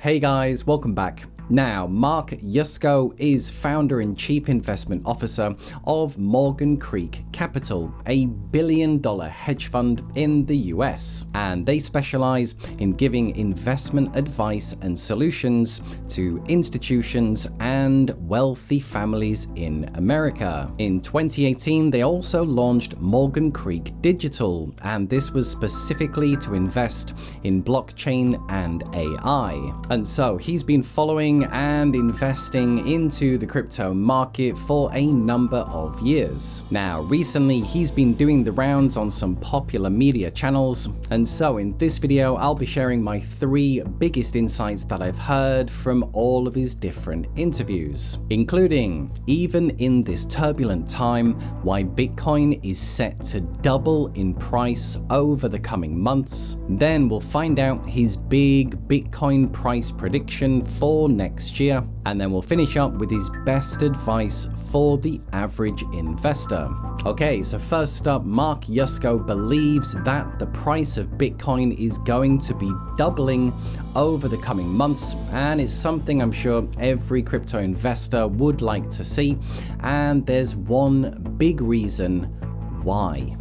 Hey guys, welcome back. Now, Mark Yusko is founder and chief investment officer of Morgan Creek Capital, a billion-dollar hedge fund in the US, and they specialize in giving investment advice and solutions to institutions and wealthy families in America. In 2018, they also launched Morgan Creek Digital, and this was specifically to invest in blockchain and AI. And so he's been following and investing into the crypto market for a number of years. Now, recently he's been doing the rounds on some popular media channels, and so in this video I'll be sharing my 3 biggest insights that I've heard from all of his different interviews, including, even in this turbulent time, why Bitcoin is set to double in price over the coming months. Then we'll find out his big Bitcoin price prediction for next year, and then we'll finish up with his best advice for the average investor. Okay, so first up, Mark Yusko believes that the price of Bitcoin is going to be doubling over the coming months, and it's something I'm sure every crypto investor would like to see, and there's one big reason why.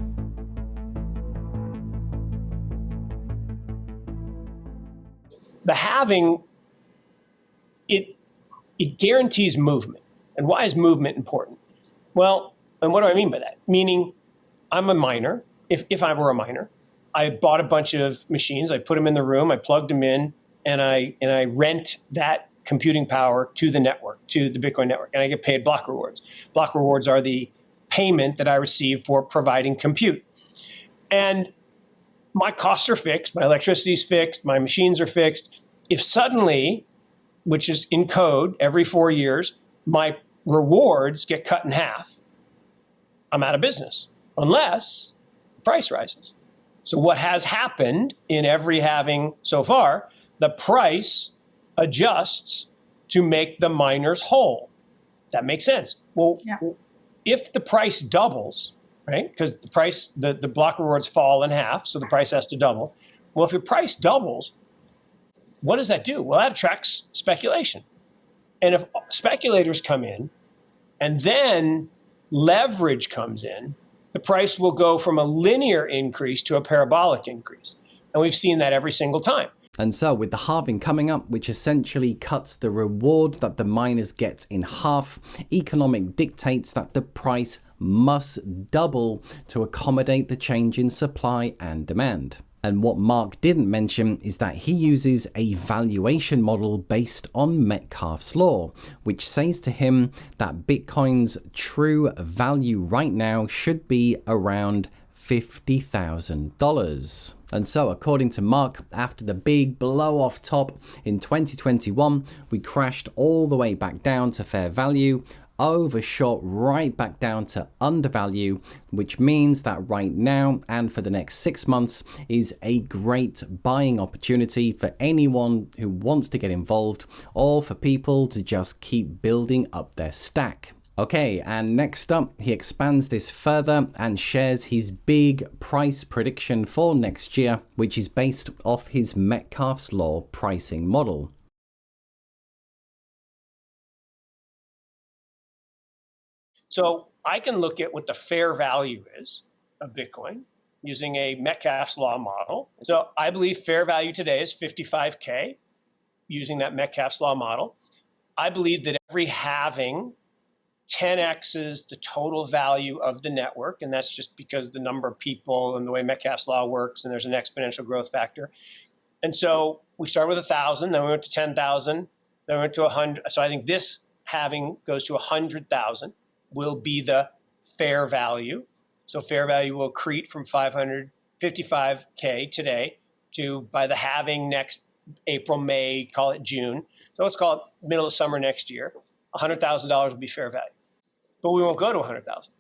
The halving, it guarantees movement. And why is movement important? Well, and what do I mean by that? Meaning, I'm a miner. If I were a miner, I bought a bunch of machines, I put them in the room, I plugged them in, and I rent that computing power to the network, to the Bitcoin network, and I get paid block rewards. Block rewards are the payment that I receive for providing compute. And my costs are fixed, my electricity is fixed, my machines are fixed. If suddenly, which is in code every 4 years, my rewards get cut in half, I'm out of business, unless the price rises. So what has happened in every halving so far, the price adjusts to make the miners whole. That makes sense. Well, yeah. If the price doubles, right? Because the price, the block rewards fall in half, so the price has to double. Well, if your price doubles, what does that do? Well, that attracts speculation. And if speculators come in and then leverage comes in, the price will go from a linear increase to a parabolic increase. And we've seen that every single time. And so with the halving coming up, which essentially cuts the reward that the miners get in half, economic dictates that the price must double to accommodate the change in supply and demand. And what Mark didn't mention is that he uses a valuation model based on Metcalfe's law, which says to him that Bitcoin's true value right now should be around $50,000. And so, according to Mark, after the big blow off top in 2021, we crashed all the way back down to fair value, overshot right back down to undervalue, which means that right now and for the next 6 months is a great buying opportunity for anyone who wants to get involved, or for people to just keep building up their stack. Okay, and next up, he expands this further and shares his big price prediction for next year, which is based off his Metcalfe's law pricing model. So I can look at what the fair value is of Bitcoin using a Metcalfe's law model. So I believe fair value today is 55K using that Metcalfe's law model. I believe that every halving 10x's the total value of the network, and that's just because the number of people and the way Metcalfe's law works, and there's an exponential growth factor. And so we start with 1,000, then we went to 10,000, then we went to 100. So I think this halving goes to 100,000. Will be the fair value. So fair value will accrete from 555K today to, by the halving next April, May, call it June. So let's call it middle of summer next year. $100,000 will be fair value. But we won't go to 100,000.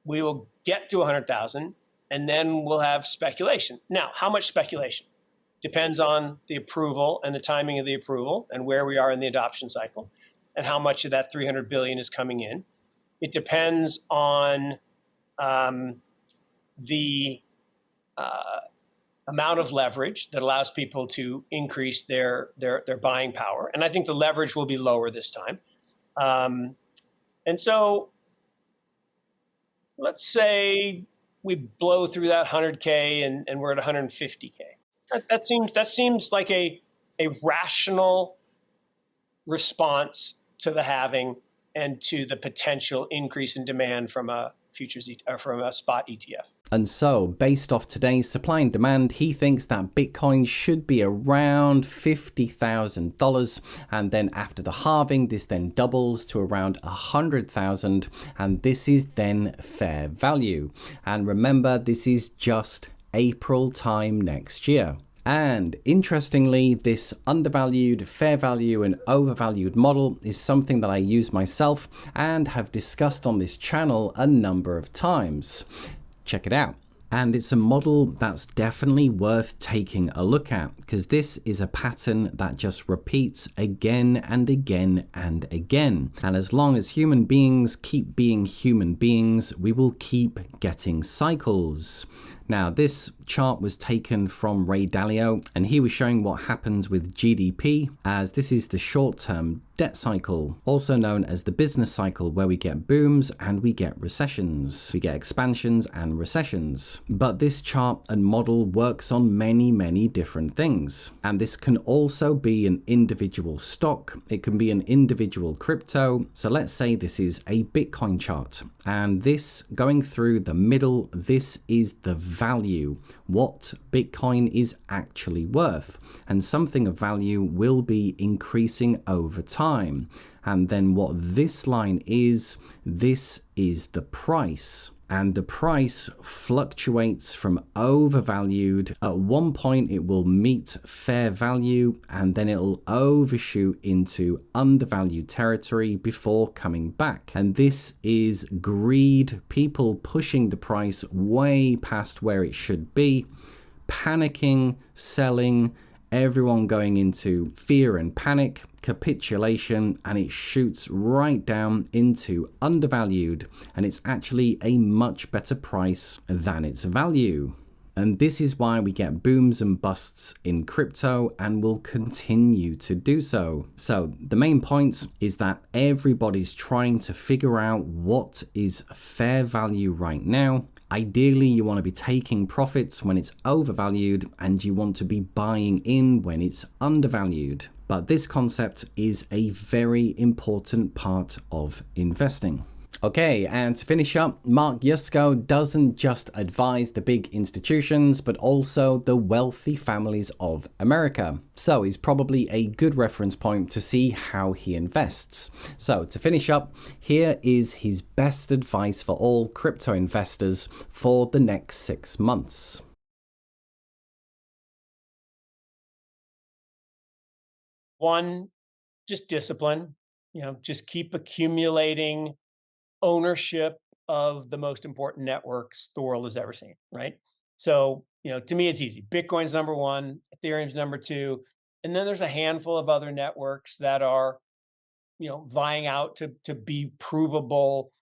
We will get to 100,000 and then we'll have speculation. Now, how much speculation? Depends on the approval and the timing of the approval and where we are in the adoption cycle and how much of that 300 billion is coming in. It depends on the amount of leverage that allows people to increase their buying power. And I think the leverage will be lower this time. And so let's say we blow through that 100K and we're at 150K. That seems like a rational response to the halving and to the potential increase in demand from a from a spot ETF. And so, based off today's supply and demand, he thinks that Bitcoin should be around $50,000. And then after the halving, this then doubles to around 100,000. And this is then fair value. And remember, this is just April time next year. And interestingly, this undervalued, fair value and overvalued model is something that I use myself and have discussed on this channel a number of times. Check it out. And it's a model that's definitely worth taking a look at, because this is a pattern that just repeats again and again and again. And as long as human beings keep being human beings, we will keep getting cycles. Now, this chart was taken from Ray Dalio, and he was showing what happens with GDP, as this is the short-term debt cycle, also known as the business cycle, where we get booms and we get recessions. We get expansions and recessions. But this chart and model works on many, many different things. And this can also be an individual stock. It can be an individual crypto. So let's say this is a Bitcoin chart, and this going through the middle, this is the value, what Bitcoin is actually worth. And something of value will be increasing over time. And then what this line is, this is the price. And the price fluctuates from overvalued. At one point, it will meet fair value, and then it'll overshoot into undervalued territory before coming back. And this is greed, people pushing the price way past where it should be, panicking, selling, everyone going into fear and panic, capitulation, and it shoots right down into undervalued, and it's actually a much better price than its value. And this is why we get booms and busts in crypto and will continue to do so. So the main point is that everybody's trying to figure out what is fair value right now. Ideally, you want to be taking profits when it's overvalued, and you want to be buying in when it's undervalued. But this concept is a very important part of investing. Okay, and to finish up, Mark Yusko doesn't just advise the big institutions, but also the wealthy families of America. So he's probably a good reference point to see how he invests. So to finish up, here is his best advice for all crypto investors for the next 6 months. One, just discipline, just keep accumulating ownership of the most important networks the world has ever seen, right? So, to me, it's easy. Bitcoin's number one, Ethereum's number two, and then there's a handful of other networks that are, vying out to be provable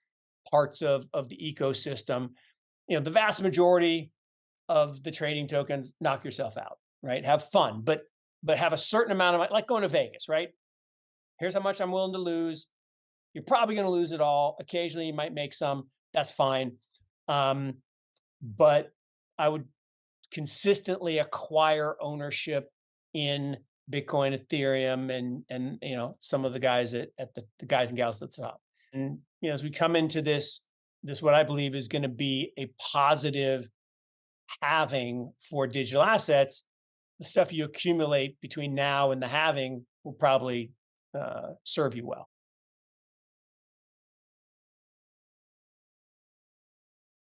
parts of the ecosystem. The vast majority of the trading tokens, knock yourself out, right? Have fun, but have a certain amount of, like going to Vegas, right? Here's how much I'm willing to lose. You're probably going to lose it all. Occasionally, you might make some. That's fine. But I would consistently acquire ownership in Bitcoin, Ethereum, and some of the guys at the guys and gals at the top. And as we come into this what I believe is going to be a positive halving for digital assets, the stuff you accumulate between now and the halving will probably serve you well.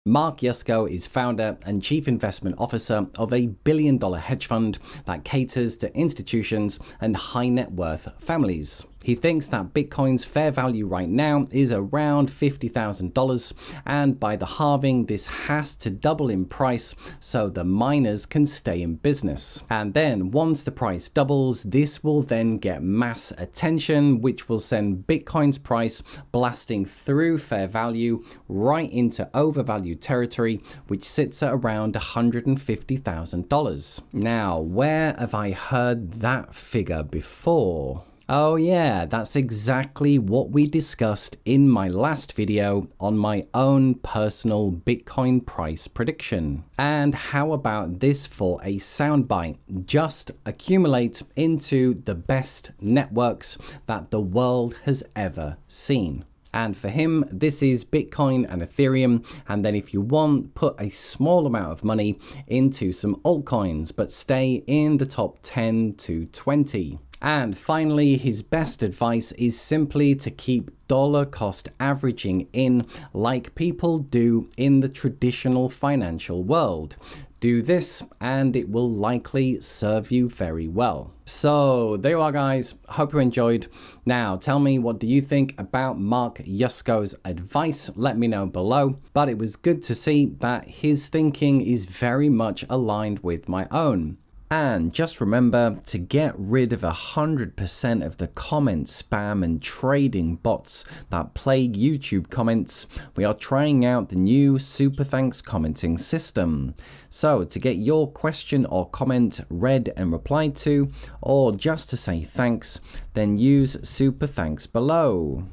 Mark Yusko is founder and chief investment officer of a billion-dollar hedge fund that caters to institutions and high net worth families. He thinks that Bitcoin's fair value right now is around $50,000, and by the halving, this has to double in price so the miners can stay in business. And then once the price doubles, this will then get mass attention, which will send Bitcoin's price blasting through fair value right into overvalued territory, which sits at around $150,000. Now, where have I heard that figure before? Oh yeah, that's exactly what we discussed in my last video on my own personal Bitcoin price prediction. And how about this for a soundbite? Just accumulate into the best networks that the world has ever seen. And for him, this is Bitcoin and Ethereum. And then if you want, put a small amount of money into some altcoins, but stay in the top 10 to 20. And finally, his best advice is simply to keep dollar cost averaging in like people do in the traditional financial world. Do this and it will likely serve you very well. So there you are, guys. Hope you enjoyed. Now tell me, what do you think about Mark Yusko's advice? Let me know below. But it was good to see that his thinking is very much aligned with my own. And just remember to get rid of 100% of the comment spam and trading bots that plague YouTube comments. We are trying out the new SuperThanks commenting system. So to get your question or comment read and replied to, or just to say thanks, then use SuperThanks below.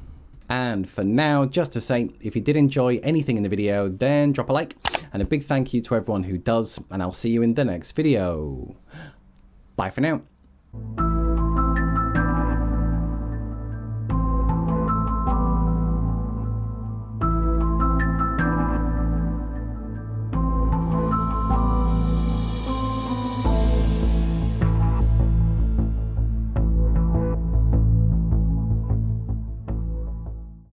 And for now, just to say, if you did enjoy anything in the video, then drop a like, and a big thank you to everyone who does, and I'll see you in the next video. Bye for now.